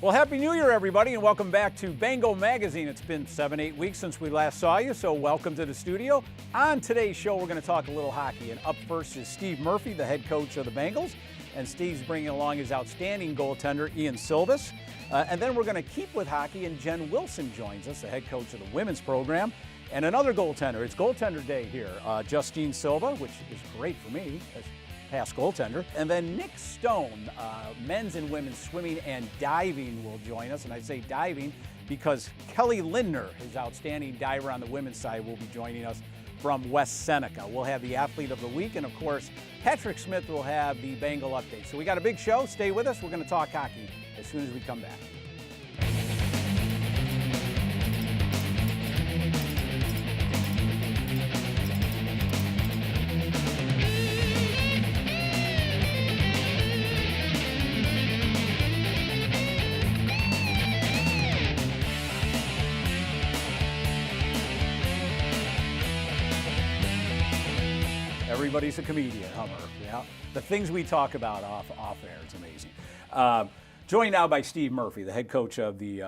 Well, Happy New Year, everybody, and welcome back to Bengal Magazine. It's been 7-8 weeks since we last saw you, so welcome to the studio. On today's show, we're going to talk a little hockey, and up first is Steve Murphy, the head coach of the Bengals, and Steve's bringing along his outstanding goaltender, Ian Sylves. And then we're going to keep with hockey, and Jen Wilson joins us, the head coach of the women's program, and another goaltender. It's goaltender day here, Justine Silva, which is great for me as past goaltender. And then Nick Stone, men's and women's swimming and diving, will join us. And I say diving because Kelly Lindner, his outstanding diver on the women's side, will be joining us from West Seneca. We'll have the athlete of the week, and of course, Patrick Smith will have the Bengal update. So we got a big show. Stay with us. We're going to talk hockey as soon as we come back. Everybody's a comedian, huh, Murph? Yeah. The things we talk about off air, it's amazing. Joined now by Steve Murphy, the head coach of the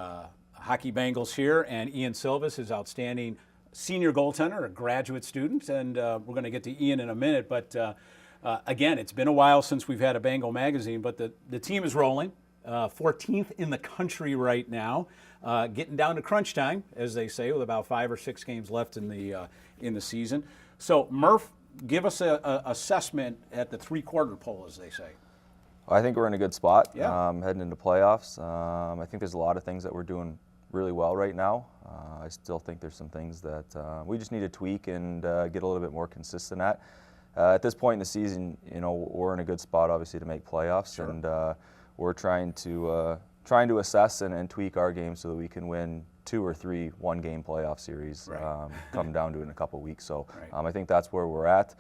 hockey Bengals here, and Ian Sylves, his outstanding senior goaltender, a graduate student, and we're going to get to Ian in a minute. But again, it's been a while since we've had a Bengal magazine, but the team is rolling, 14th in the country right now, getting down to crunch time, as they say, with about 5 or 6 games left in the season. So, Murph, give us an assessment at the three-quarter poll, as they say. I think we're in a good spot, yeah. Heading into playoffs. I think there's a lot of things that we're doing really well right now. I still think there's some things that we just need to tweak and get a little bit more consistent at. At this point in the season, you know, we're in a good spot, obviously, to make playoffs, sure. And we're trying to assess and tweak our game so that we can win 2 or 3 one-game playoff series, right. Come down to in a couple weeks. So right. I think that's where we're at.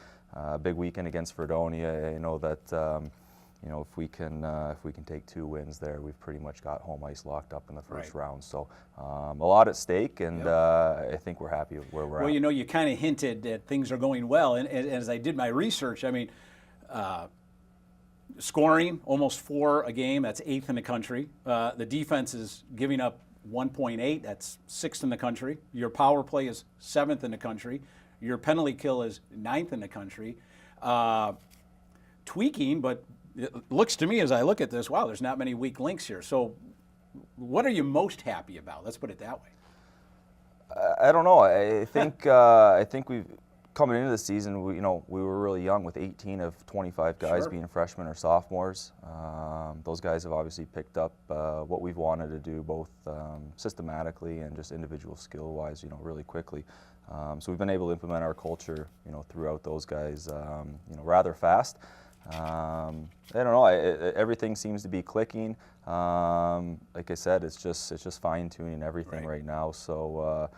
Big weekend against Fredonia. You know that you know if we can take 2 wins there, we've pretty much got home ice locked up in the first right. round. So a lot at stake, and yep. I think we're happy with where we're at. Well, you know, you kind of hinted that things are going well, and as I did my research, I mean, scoring almost 4 a game, that's 8th in the country. The defense is giving up 1.8, that's 6th in the country. Your power play is 7th in the country. Your penalty kill is 9th in the country. Tweaking, but it looks to me as I look at this, wow, there's not many weak links here. So what are you most happy about? Let's put it that way. I don't know. I think we've coming into the season, we were really young with 18 of 25 guys sure. being freshmen or sophomores. Those guys have obviously picked up what we've wanted to do, both systematically and just individual skill-wise, you know, really quickly. So we've been able to implement our culture, you know, throughout those guys, you know, rather fast. I don't know. Everything seems to be clicking. Like I said, it's just fine-tuning everything right now. So.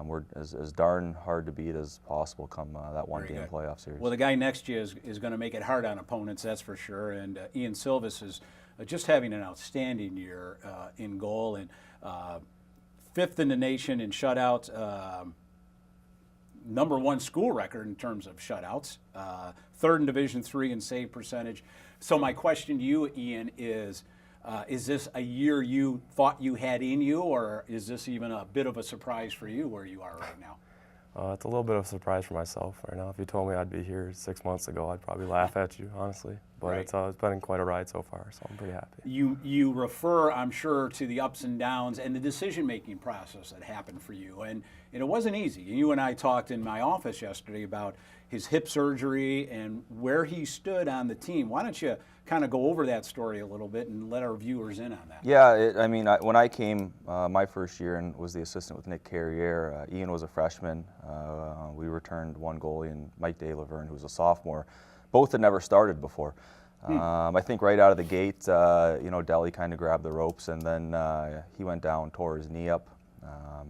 We're as darn hard to beat as possible come that one-game playoff series. Well, the guy next to you is going to make it hard on opponents, that's for sure. And Ian Sylves is just having an outstanding year in goal, and 5th in the nation in shutouts, number 1 school record in terms of shutouts, 3rd in Division III in save percentage. So my question to you, Ian, is this a year you thought you had in you, or is this even a bit of a surprise for you where you are right now? It's a little bit of a surprise for myself right now. If you told me I'd be here 6 months ago, I'd probably laugh at you, honestly. But right. It's been quite a ride so far, so I'm pretty happy. You refer, I'm sure, to the ups and downs and the decision-making process that happened for you. And it wasn't easy. You and I talked in my office yesterday about his hip surgery and where he stood on the team. Why don't you kind of go over that story a little bit and let our viewers in on that? Yeah, when I came my first year and was the assistant with Nick Carriere, Ian was a freshman. We returned 1 goalie, and Mike DeLaverne, who was a sophomore. Both had never started before. I think right out of the gate, you know, Delly kind of grabbed the ropes, and then he went down, tore his knee up.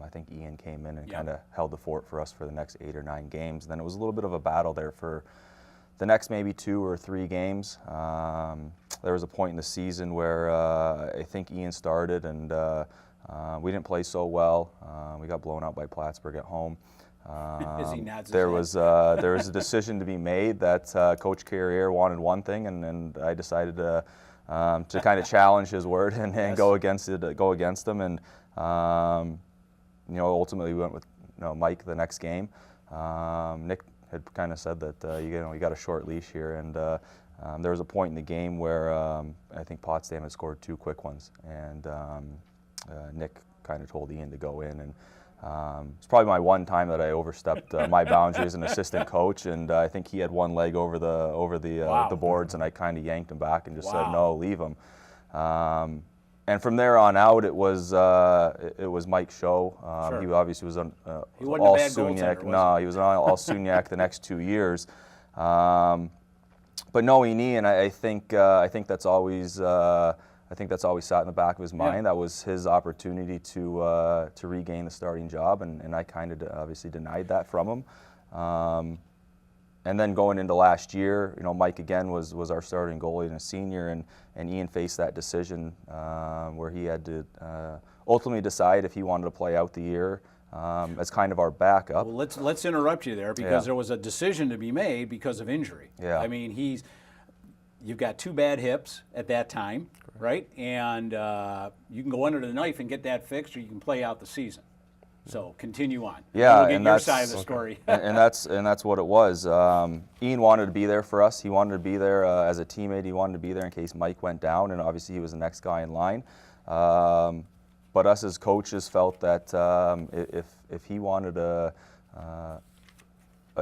I think Ian came in and yep. kind of held the fort for us for the next 8 or 9 games. And then it was a little bit of a battle there for the next maybe 2 or 3 games. There was a point in the season where I think Ian started, and we didn't play so well. We got blown out by Plattsburgh at home. There was a decision to be made that Coach Carriere wanted one thing, and I decided to to kind of challenge his word and Yes. go against him. And ultimately we went with Mike the next game. Nick had kind of said that you got a short leash here, and there was a point in the game where I think Potsdam had scored 2 quick ones, and Nick kind of told Ian to go in, and it's probably my one time that I overstepped my boundary as an assistant coach, and I think he had one leg over the boards, and I kind of yanked him back and just said, no, leave him. And from there on out, it was Mike's show. Sure. He obviously was on He wasn't all a bad SUNY. goaltender, No, he was on all SUNY the next 2 years. But knowing Ian, I think that's always sat in the back of his mind. Yeah. That was his opportunity to regain the starting job, and I kind of obviously denied that from him. And then going into last year, Mike again was our starting goalie and a senior, and Ian faced that decision where he had to ultimately decide if he wanted to play out the year as kind of our backup. Well, let's interrupt you there because there was a decision to be made because of injury. Yeah. I mean, you've got 2 bad hips at that time, right? And you can go under the knife and get that fixed, or you can play out the season. So continue on. Yeah, we'll get and your that's side of the story. and that's what it was. Ian wanted to be there for us. He wanted to be there as a teammate. He wanted to be there in case Mike went down, and obviously he was the next guy in line. But us as coaches felt that if he wanted a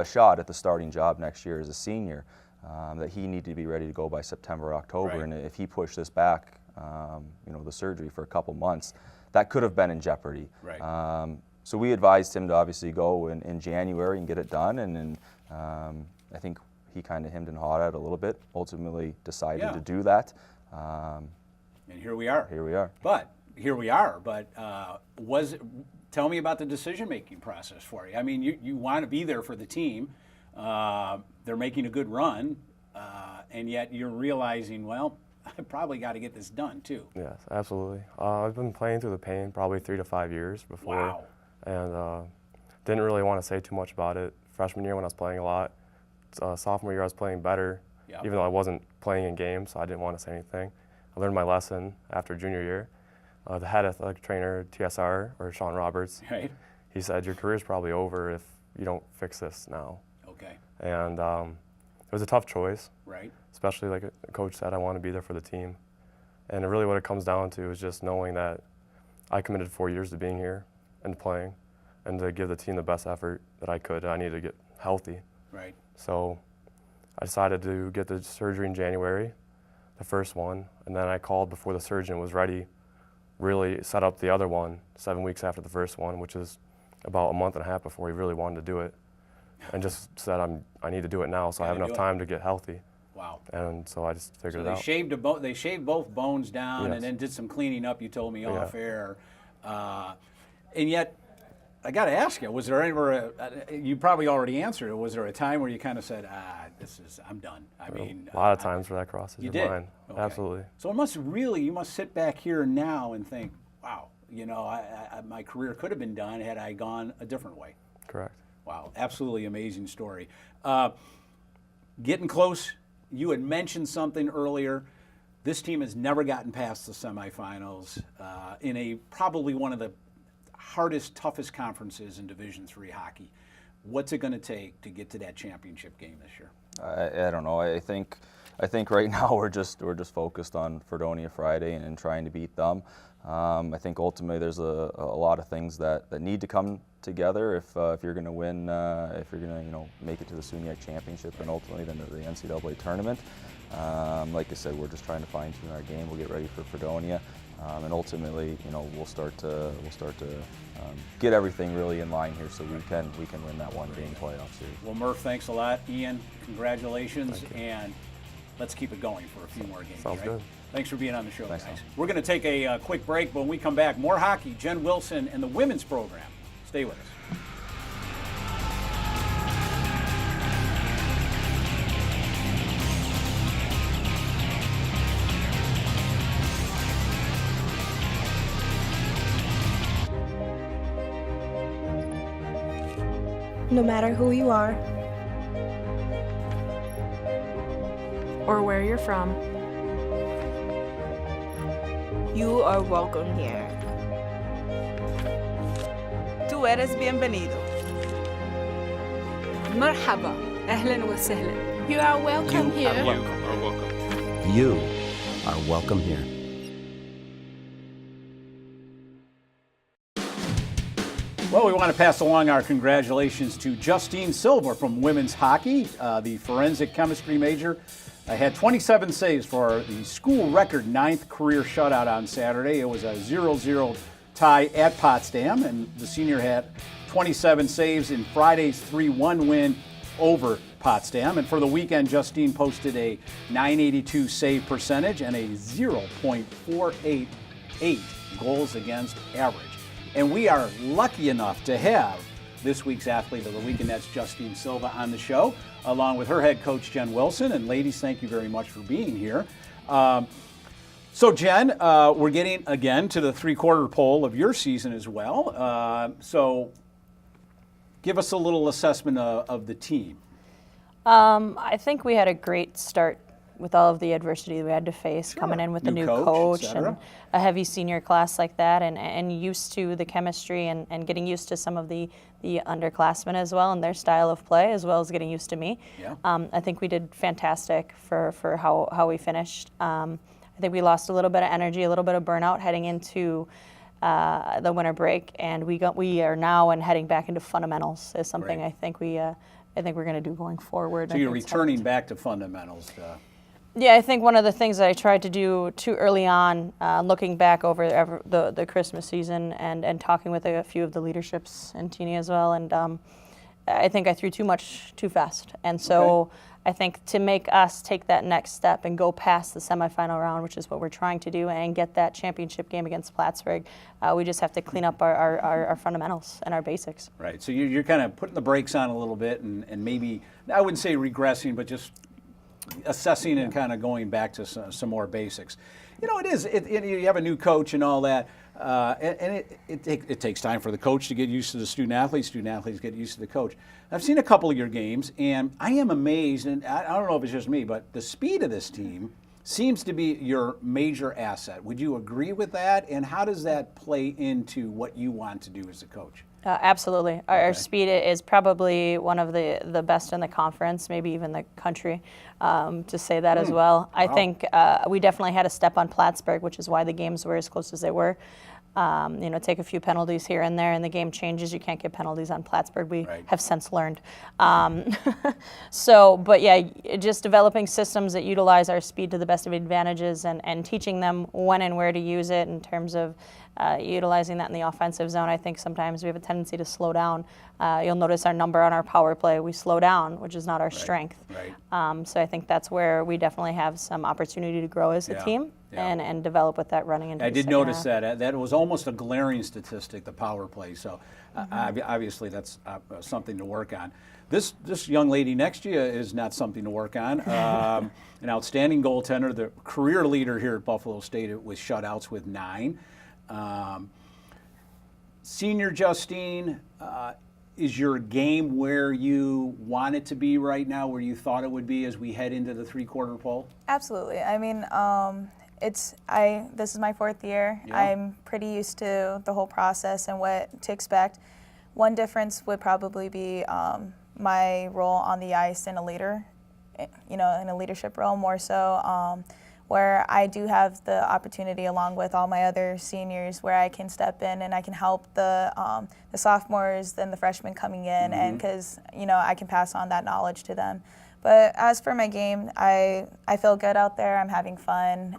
shot at the starting job next year as a senior, that he needed to be ready to go by September, October. Right. And if he pushed this back, the surgery for a couple months, that could have been in jeopardy. Right. So we advised him to obviously go in January and get it done, and I think he kind of hemmed and hawed at it a little bit, ultimately decided to do that. And here we are. Here we are. But tell me about the decision-making process for you. I mean, you want to be there for the team. They're making a good run, and yet you're realizing, well, I probably got to get this done too. Yes, absolutely. I've been playing through the pain probably 3 to 5 years before. Wow. And didn't really want to say too much about it. Freshman year when I was playing a lot. Sophomore year I was playing better, even though I wasn't playing in games, so I didn't want to say anything. I learned my lesson after junior year. The head athletic trainer, TSR, or Sean Roberts, Right. he said, your career's probably over if you don't fix this now. Okay. And it was a tough choice, Right. especially like a coach said, I want to be there for the team. And really what it comes down to is just knowing that I committed 4 years to being here and playing, and to give the team the best effort that I could. I needed to get healthy. Right. So I decided to get the surgery in January, the first one, and then I called before the surgeon was ready, really set up the other one 7 weeks after the first one, which is about a month and a half before he really wanted to do it, and just said, I need to do it now so I have enough time to get healthy. Wow. And so I just figured it out. They shaved both bones down, Yes. and then did some cleaning up, you told me off air. And yet, I got to ask you, was there ever you probably already answered it, was there a time where you kind of said, I'm done? I mean, a lot of times where that crosses you your did? mind. Okay. Absolutely. So you must sit back here now and think, wow, my career could have been done had I gone a different way. Correct. Wow, absolutely amazing story. Getting close, you had mentioned something earlier. This team has never gotten past the semifinals in probably one of the hardest, toughest conferences in Division III hockey. What's it going to take to get to that championship game this year? I don't know. I think right now we're just focused on Fredonia Friday and trying to beat them. I think ultimately there's a lot of things that need to come together if you're going to win, if you're going to make it to the SUNY championship and ultimately then the NCAA tournament. Like I said, we're just trying to fine tune our game. We'll get ready for Fredonia, and ultimately we'll start to get everything really in line here so we can win that one game playoff series. Well, Murph, thanks a lot. Ian, congratulations, and let's keep it going for a few more games. Sounds good. Thanks for being on the show, Thanks, guys. Tom. We're going to take a quick break, but when we come back, more hockey, Jen Wilson and the women's program. Stay with us. No matter who you are or where you're from, You are welcome here. Tú eres bienvenido. مرحبا. أهلا وسهلا. You are welcome here. You are welcome here. Well, we want to pass along our congratulations to Justine Silva from women's hockey, the forensic chemistry major. Had 27 saves for the school record 9th career shutout on Saturday. It was a 0-0 tie at Potsdam, and the senior had 27 saves in Friday's 3-1 win over Potsdam. And for the weekend, Justine posted a .982 save percentage and a 0.488 goals against average. And we are lucky enough to have this week's athlete of the week, and that's Justine Silva on the show, along with her head coach, Jen Wilson. And ladies, thank you very much for being here. So Jen, we're getting again to the three-quarter pole of your season as well. So give us a little assessment of the team. I think we had a great start with all of the adversity we had to face, coming in with a new coach and a heavy senior class like that, and used to the chemistry and getting used to some of the underclassmen as well and their style of play, as well as getting used to me. Yeah. I think we did fantastic for how we finished. I think we lost a little bit of energy, a little bit of burnout heading into the winter break, and we are now and heading back into fundamentals is something I think we're going to do going forward. So you're returning back to fundamentals. Yeah, I think one of the things that I tried to do too early on, looking back over the Christmas season and talking with a few of the leaderships in Teeny as well, and I think I threw too much too fast. And so I think to make us take that next step and go past the semifinal round, which is what we're trying to do, and get that championship game against Plattsburgh, we just have to clean up our fundamentals and our basics. Right, so you're kind of putting the brakes on a little bit and maybe, I wouldn't say regressing, but just assessing and kind of going back to some more basics. You know, you have a new coach and all that, and it takes time for the coach to get used to the student athletes get used to the coach. I've seen a couple of your games, and I am amazed, and I don't know if it's just me, but the speed of this team seems to be your major asset. Would you agree with that, and how does that play into what you want to do as a coach? Absolutely. Our speed is probably one of the best in the conference, maybe even the country, to say that as well. I think we definitely had a step on Plattsburgh, which is why the games were as close as they were. Take a few penalties here and there, and the game changes. You can't get penalties on Plattsburgh. We have since learned. But yeah, just developing systems that utilize our speed to the best of advantages and teaching them when and where to use it in terms of utilizing that in the offensive zone. I think sometimes we have a tendency to slow down. You'll notice our number on our power play, we slow down, which is not our strength. So I think that's where we definitely have some opportunity to grow as a team and develop with that running into I the did second notice half. that was almost a glaring statistic, the power play. So obviously that's something to work on. This young lady next to you is not something to work on. An outstanding goaltender, the career leader here at Buffalo State with shutouts with 9. Senior Justine, is your game where you want it to be right now, where you thought it would be as we head into the three-quarter pole? Absolutely. I mean, this is my 4th year. Yeah. I'm pretty used to the whole process and what to expect. One difference would probably be my role on the ice in a leader, in a leadership role more so, where I do have the opportunity, along with all my other seniors, where I can step in and I can help the sophomores and the freshmen coming in, and because I can pass on that knowledge to them. But as for my game, I feel good out there. I'm having fun.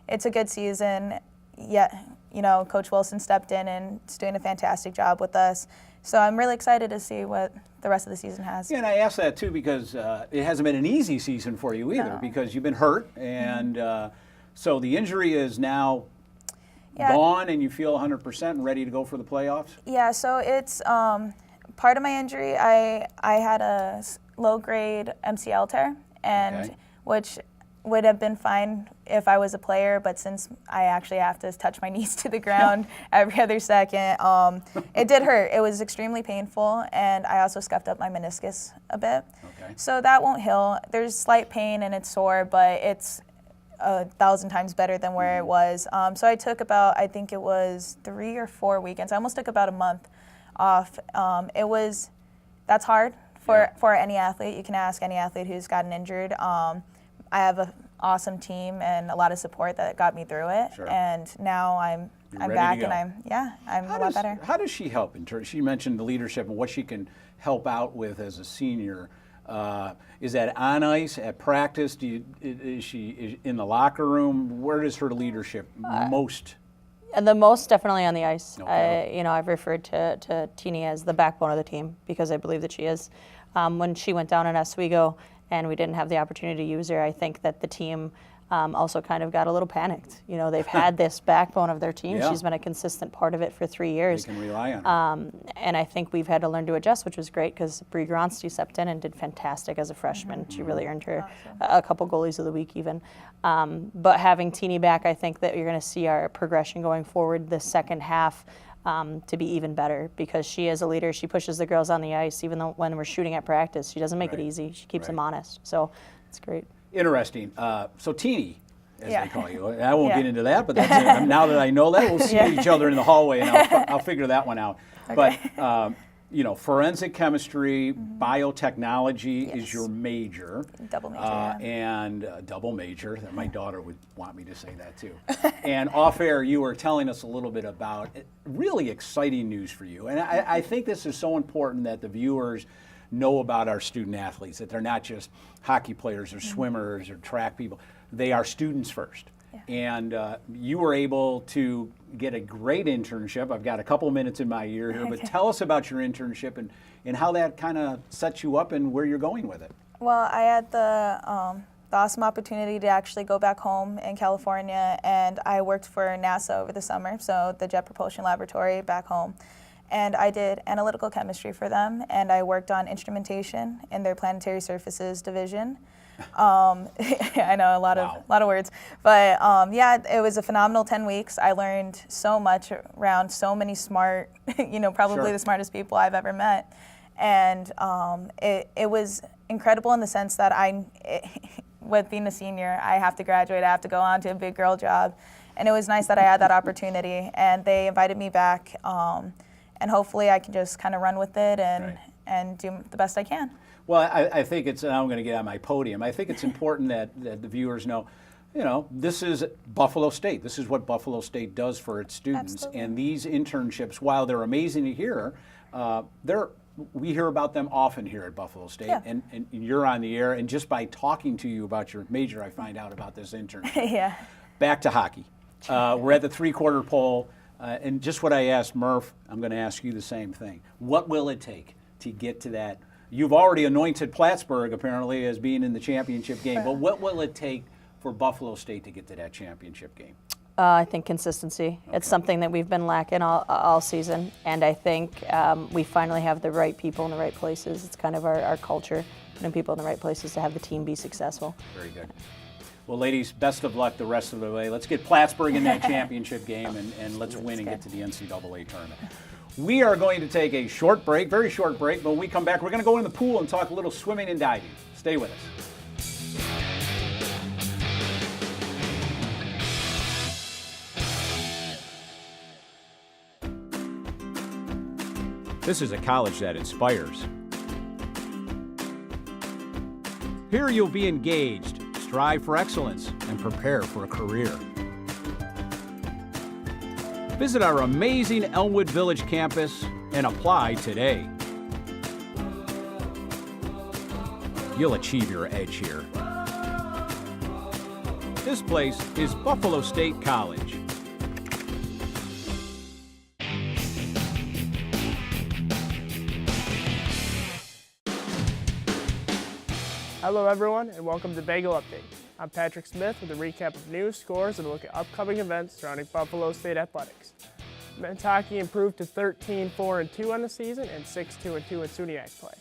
It's a good season. Yet, Coach Wilson stepped in and is doing a fantastic job with us. So I'm really excited to see what the rest of the season has. Yeah, and I asked that too because it hasn't been an easy season for you either, because you've been hurt, and so the injury is now gone, and you feel 100% and ready to go for the playoffs? Yeah, so it's part of my injury. I had a low-grade MCL tear, and which would have been fine if I was a player, but since I actually have to touch my knees to the ground every other second, it did hurt. It was extremely painful, and I also scuffed up my meniscus a bit. So that won't heal. There's slight pain and it's sore, but it's 1,000 times better than where it was. So I took about, I think it was 3 or 4 weekends. I almost took about a month off. That's hard for any athlete. You can ask any athlete who's gotten injured. I have an awesome team and a lot of support that got me through it. Sure. And now I'm back and I'm a lot better. How does she help in terms? She mentioned the leadership and what she can help out with as a senior. Is that on ice, at practice? Is she in the locker room? Where does her leadership most? The most definitely on the ice. Okay. I've referred to Teeny as the backbone of the team because I believe that she is. When she went down in Oswego and we didn't have the opportunity to use her, I think that the team also kind of got a little panicked. They've had this backbone of their team. Yeah. She's been a consistent part of it for 3 years. They can rely on her. And I think we've had to learn to adjust, which was great because Bree Gronsty stepped in and did fantastic as a freshman. She really earned her a couple goalies of the week even. But having Teeny back, I think that you're going to see our progression going forward the second half to be even better because she is a leader. She pushes the girls on the ice, even though when we're shooting at practice. She doesn't make it easy. She keeps them honest. So it's great. Interesting. So Teeny, as they call you. I won't Yeah. get into that, but that's now that I know that, we'll see each other in the hallway, and I'll figure that one out. Okay. But forensic chemistry, biotechnology is your major. Double major, yeah. And double major. My daughter would want me to say that too. And off air, you were telling us a little bit about really exciting news for you. And I think this is so important that the viewers know about our student athletes, that they're not just hockey players or swimmers or track people. They are students first. Yeah. And you were able to get a great internship. I've got a couple minutes in my ear here, but tell us about your internship and how that kind of sets you up and where you're going with it. Well, I had the awesome opportunity to actually go back home in California, and I worked for NASA over the summer, so the Jet Propulsion Laboratory back home. And I did analytical chemistry for them, and I worked on instrumentation in their planetary surfaces division. I know a lot of words, but it was a phenomenal 10 weeks. I learned so much around so many smart, probably the smartest people I've ever met, and it was incredible in the sense that with being a senior, I have to graduate. I have to go on to a big girl job, and it was nice that I had that opportunity. And they invited me back, and hopefully I can just kind of run with it and do the best I can. Well, I think it's, and I'm going to get on my podium, I think it's important that the viewers know, this is Buffalo State. This is what Buffalo State does for its students. Absolutely. And these internships, while they're amazing to hear, we hear about them often here at Buffalo State. Yeah. And you're on the air, and just by talking to you about your major, I find out about this internship. Yeah. Back to hockey. We're at the three-quarter pole, and just what I asked Murph, I'm going to ask you the same thing. What will it take to get to that? You've already anointed Plattsburgh, apparently, as being in the championship game, but what will it take for Buffalo State to get to that championship game? I think consistency. Okay. It's something that we've been lacking all season, and I think we finally have the right people in the right places. It's kind of our culture, putting people in the right places to have the team be successful. Very good. Well, ladies, best of luck the rest of the way. Let's get Plattsburgh in that championship game, and let's win and get to the NCAA tournament. We are going to take a short break, very short break, but when we come back, we're going to go in the pool and talk a little swimming and diving. Stay with us. This is a college that inspires. Here you'll be engaged, strive for excellence, and prepare for a career. Visit our amazing Elmwood Village campus and apply today. You'll achieve your edge here. This place is Buffalo State College. Hello everyone, and welcome to Bengal Update. I'm Patrick Smith with a recap of news, scores, and a look at upcoming events surrounding Buffalo State athletics. Men's hockey improved to 13-4-2 on the season and 6-2-2 in SUNY play.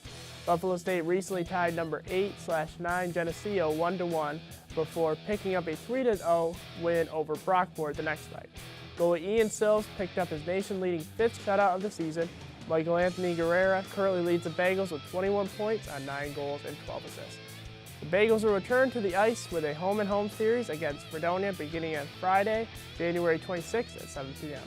Buffalo State recently tied number 8/9 Geneseo 1-1 before picking up a 3-0 win over Brockport the next night. Goalie Ian Sylves picked up his nation-leading 5th shutout of the season. Michael Anthony Guerrera currently leads the Bengals with 21 points on 9 goals and 12 assists. The Bengals will return to the ice with a home-and-home series against Fredonia beginning on Friday, January 26th at 7 p.m.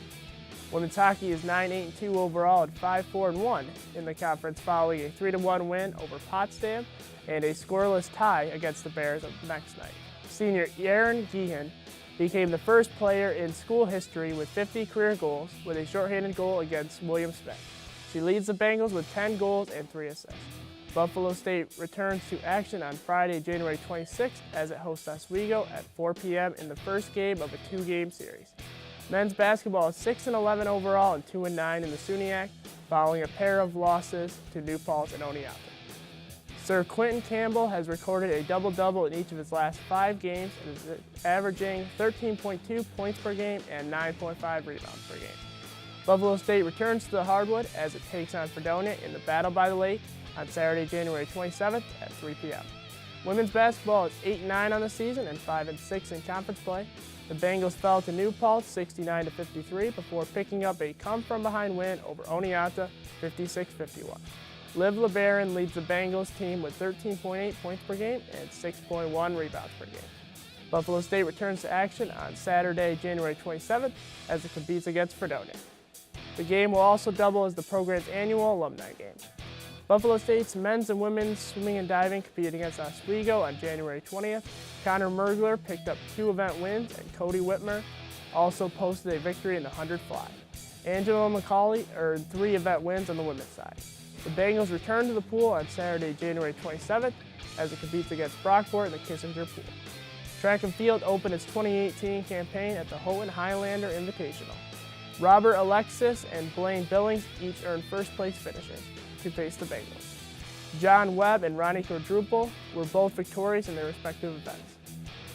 Women's hockey is 9-8-2 overall and 5-4-1 in the conference following a 3-1 win over Potsdam and a scoreless tie against the Bears the next night. Senior Erin Geehan became the first player in school history with 50 career goals with a shorthanded goal against William Smith. She leads the Bengals with 10 goals and 3 assists. Buffalo State returns to action on Friday, January 26th as it hosts Oswego at 4 p.m. in the first game of a 2-game series. Men's basketball is 6-11 overall and 2-9 in the SUNY, following a pair of losses to New Paltz and Oneonta. Sir Quentin Campbell has recorded a double-double in each of his last 5 games and is averaging 13.2 points per game and 9.5 rebounds per game. Buffalo State returns to the hardwood as it takes on Fredonia in the Battle by the Lake on Saturday, January 27th at 3 p.m. Women's basketball is 8-9 on the season and 5-6 in conference play. The Bengals fell to New Paltz 69-53 before picking up a come-from-behind win over Oneonta 56-51. Liv LeBaron leads the Bengals team with 13.8 points per game and 6.1 rebounds per game. Buffalo State returns to action on Saturday, January 27th as it competes against Fredonia. The game will also double as the program's annual alumni game. Buffalo State's men's and women's swimming and diving competed against Oswego on January 20th. Connor Mergler picked up 2 event wins, and Cody Whitmer also posted a victory in the 100 fly. Angela McCauley earned 3 event wins on the women's side. The Bengals return to the pool on Saturday, January 27th as it competes against Brockport in the Kissinger Pool. Track and field opened its 2018 campaign at the Houghton Highlander Invitational. Robert Alexis and Blaine Billings each earned first-place finishes to face the Bengals. John Webb and Ronnie Quadruple were both victorious in their respective events.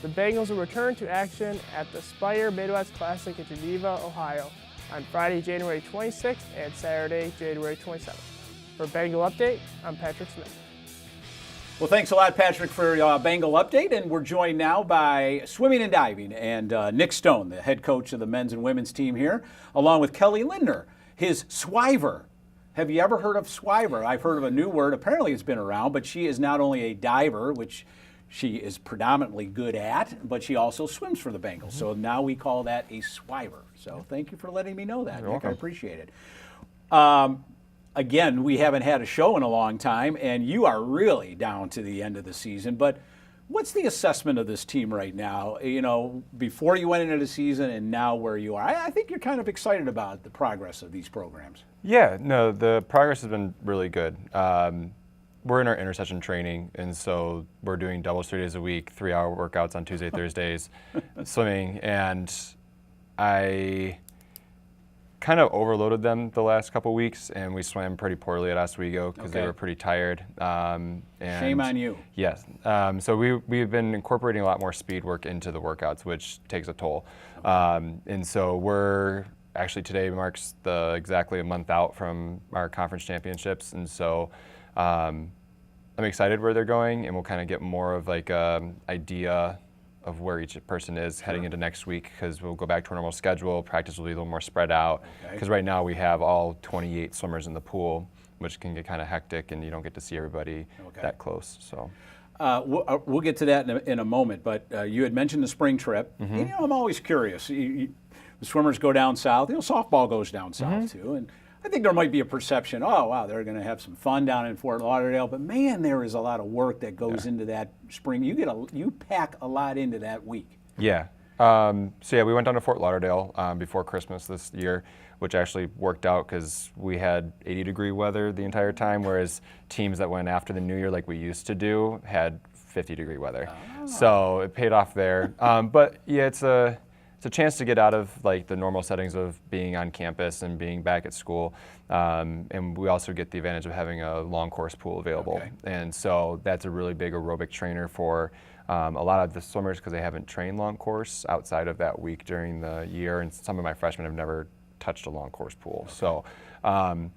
The Bengals will return to action at the Spire Midwest Classic in Geneva, Ohio on Friday, January 26th and Saturday, January 27th. For Bengal Update, I'm Patrick Smith. Well, thanks a lot, Patrick, for Bengal Update. And we're joined now by swimming and diving and Nick Stone, the head coach of the men's and women's team here, along with Kelly Lindner, his swiver. Have you ever heard of swiver? I've heard of a new word. Apparently it's been around, but she is not only a diver, which she is predominantly good at, but she also swims for the Bengals. So now we call that a swiver. So thank you for letting me know that, You're Nick. welcome. I appreciate it. Again, we haven't had a show in a long time, and you are really down to the end of the season. But what's the assessment of this team right now, you know, before you went into the season and now where you are? I think you're kind of excited about the progress of these programs. Yeah, no, the progress has been really good. We're in our intercession training, and so we're doing doubles 3 days a week, 3-hour workouts on Tuesday, Thursdays, swimming, and I kind of overloaded them the last couple weeks, and we swam pretty poorly at Oswego because they were pretty tired. And shame on you. Yes. So we've been incorporating a lot more speed work into the workouts, which takes a toll. And so we're actually, today marks exactly a month out from our conference championships, and so I'm excited where they're going, and we'll kind of get more of like an idea of where each person is heading into next week, because we'll go back to our normal schedule. Practice will be a little more spread out, because right now we have all 28 swimmers in the pool, which can get kind of hectic, and you don't get to see everybody that close. So we'll get to that in a moment, but you had mentioned the spring trip. Mm-hmm. You know, I'm always curious. The swimmers go down south. You know, softball goes down south too, and I think there might be a perception, oh, wow, they're going to have some fun down in Fort Lauderdale, but man, there is a lot of work that goes into that spring. You pack a lot into that week. Yeah. So yeah, we went down to Fort Lauderdale before Christmas this year, which actually worked out because we had 80-degree weather the entire time, whereas teams that went after the New Year like we used to do had 50-degree weather. So it paid off there. But yeah, it's a chance to get out of like the normal settings of being on campus and being back at school, and we also get the advantage of having a long course pool available, and so that's a really big aerobic trainer for a lot of the swimmers, because they haven't trained long course outside of that week during the year, and some of my freshmen have never touched a long course pool. So kind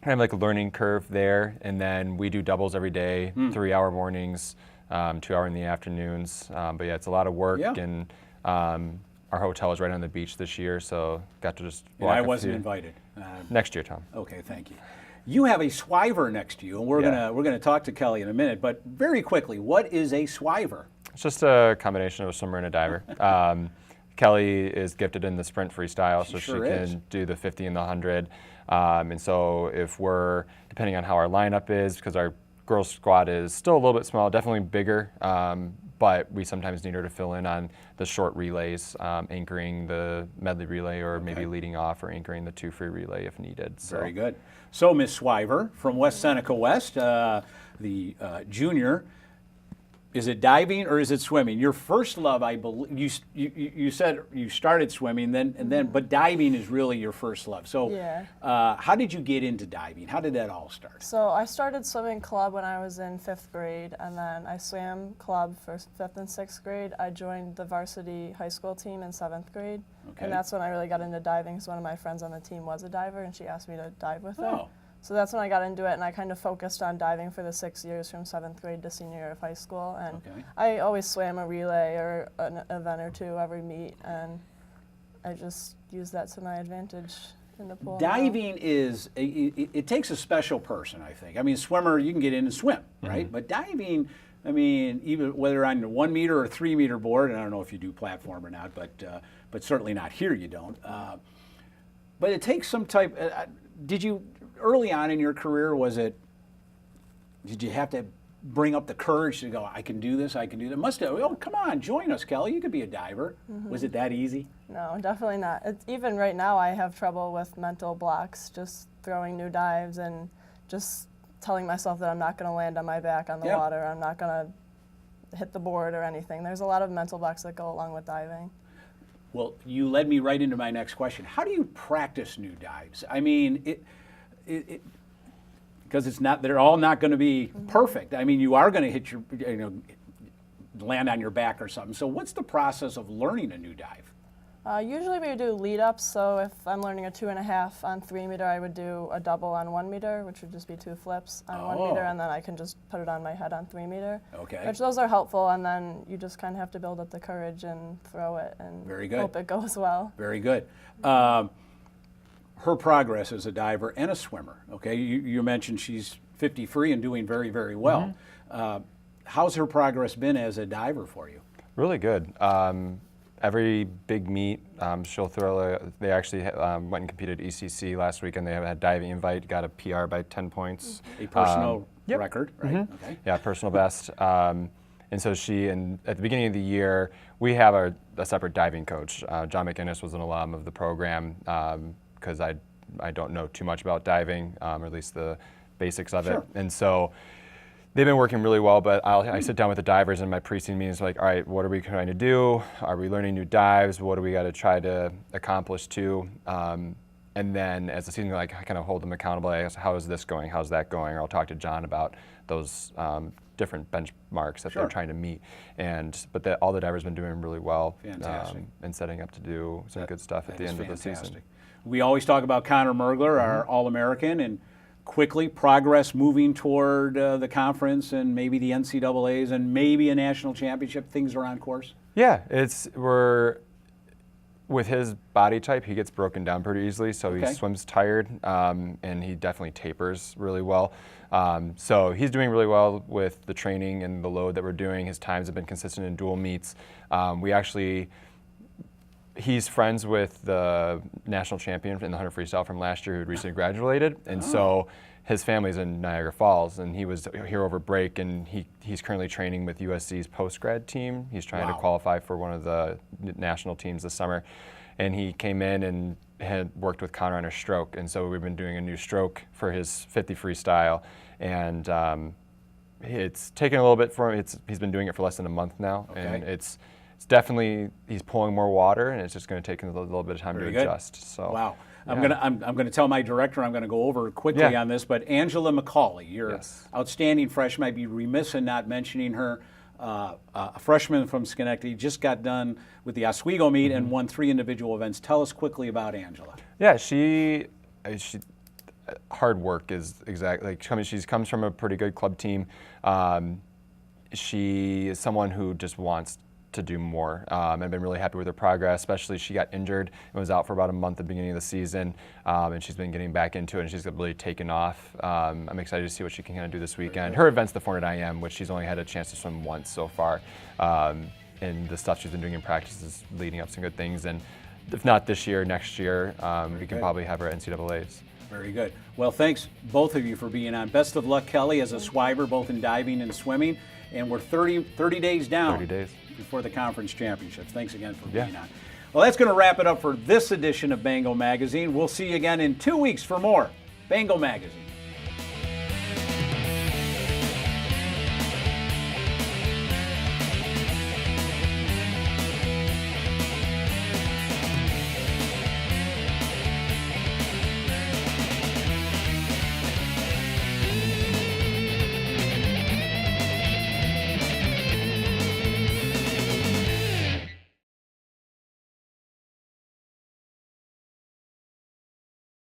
of like a learning curve there, and then we do doubles every day, 3-hour mornings, 2-hour in the afternoons, but yeah, it's a lot of work, and our hotel is right on the beach this year, so got to just walk. I wasn't invited. Next year, Tom. Okay, thank you. You have a swiver next to you, and we're gonna talk to Kelly in a minute. But very quickly, what is a swiver? It's just a combination of a swimmer and a diver. Kelly is gifted in the sprint freestyle, so she can do the 50 and the 100. And so if we're, depending on how our lineup is, because our girls squad is still a little bit small, definitely bigger, but we sometimes need her to fill in on the short relays, anchoring the medley relay, or maybe leading off or anchoring the 2 free relay if needed. So. Very good. So Miss Swiver from West Seneca West, the junior. Is it diving or is it swimming? Your first love, I believe, you said you started swimming, but diving is really your first love. So, how did you get into diving? How did that all start? So I started swimming club when I was in 5th grade, and then I swam club for 5th and 6th grade. I joined the varsity high school team in 7th grade, and that's when I really got into diving. Because one of my friends on the team was a diver, and she asked me to dive with her. So that's when I got into it, and I kind of focused on diving for the 6 years from 7th grade to senior year of high school. And I always swam a relay or an event or two every meet, and I just used that to my advantage in the pool. Diving it takes a special person, I think. I mean, swimmer, you can get in and swim, right? But diving, I mean, even whether on a 1 meter or 3 meter board, and I don't know if you do platform or not, but certainly not here you don't. But it takes some type, did you, early on in your career, did you have to bring up the courage to go, I can do this, I can do that? Must have, oh, come on, join us, Kelly. You could be a diver. Was it that easy? No, definitely not. Even right now, I have trouble with mental blocks, just throwing new dives and just telling myself that I'm not going to land on my back on the water. I'm not going to hit the board or anything. There's a lot of mental blocks that go along with diving. Well, you led me right into my next question. How do you practice new dives? I mean, because they're all not going to be perfect. I mean, you are going to hit land on your back or something. So what's the process of learning a new dive? Usually we do lead ups, so if I'm learning a 2.5 on 3 meter, I would do a double on 1 meter, which would just be 2 flips on 1 meter, and then I can just put it on my head on 3 meter. Okay. Which those are helpful, and then you just kind of have to build up the courage and throw it and hope it goes well. Very good. Her progress as a diver and a swimmer, okay? You mentioned she's 50 free and doing very, very well. How's her progress been as a diver for you? Really good. Every big meet, she'll throw. They actually went and competed at ECC last week, and they had a diving invite, got a PR by 10 points. A personal record, right? Okay. Yeah, personal best. And so at the beginning of the year, we have a separate diving coach. John McInnes was an alum of the program, because I don't know too much about diving, or at least the basics of it. And so they've been working really well, but I sit down with the divers in my pre-scene meetings, like, all right, what are we trying to do? Are we learning new dives? What do we got to try to accomplish too? And then as the season, like, I kind of hold them accountable. I ask, how is this going? How's that going? Or I'll talk to John about those different benchmarks that they're trying to meet. But all the divers have been doing really well. Fantastic. And setting up to do some good stuff at the end of the season. We always talk about Connor Mergler, our All-American, and quickly progress moving toward the conference and maybe the NCAAs and maybe a national championship. Things are on course. Yeah, with his body type, he gets broken down pretty easily, so he swims tired, and he definitely tapers really well. So he's doing really well with the training and the load that we're doing. His times have been consistent in dual meets. He's friends with the national champion in the 100 freestyle from last year who had recently graduated, and so his family's in Niagara Falls, and he was here over break, and he's currently training with USC's post-grad team. He's trying to qualify for one of the national teams this summer, and he came in and had worked with Connor on a stroke, and so we've been doing a new stroke for his 50 freestyle, and it's taken a little bit for him. He's been doing it for less than a month now, and it's definitely, he's pulling more water, and it's just going to take him a little bit of time to adjust. So, wow. I'm gonna tell my director, I'm gonna go over quickly on this, but Angela McCauley, your outstanding freshman, I'd be remiss in not mentioning her. A freshman from Schenectady, just got done with the Oswego meet and won 3 individual events. Tell us quickly about Angela. Yeah, she hard work is exactly, like, she comes from a pretty good club team. She is someone who just wants to do more. I've been really happy with her progress, especially she got injured and was out for about a month at the beginning of the season, and she's been getting back into it, and she's really taken off. I'm excited to see what she can kind of do this weekend. Her event's the 400 IM, which she's only had a chance to swim once so far, and the stuff she's been doing in practice is leading up to some good things. And if not this year, next year, we can probably have her at NCAAs. Very good. Well, thanks both of you for being on. Best of luck, Kelly, as a swiver, both in diving and swimming. And we're 30 days down 30 days. Before the conference championships. Thanks again for being on. Well, that's going to wrap it up for this edition of Bengal Magazine. We'll see you again in 2 weeks for more Bengal Magazine.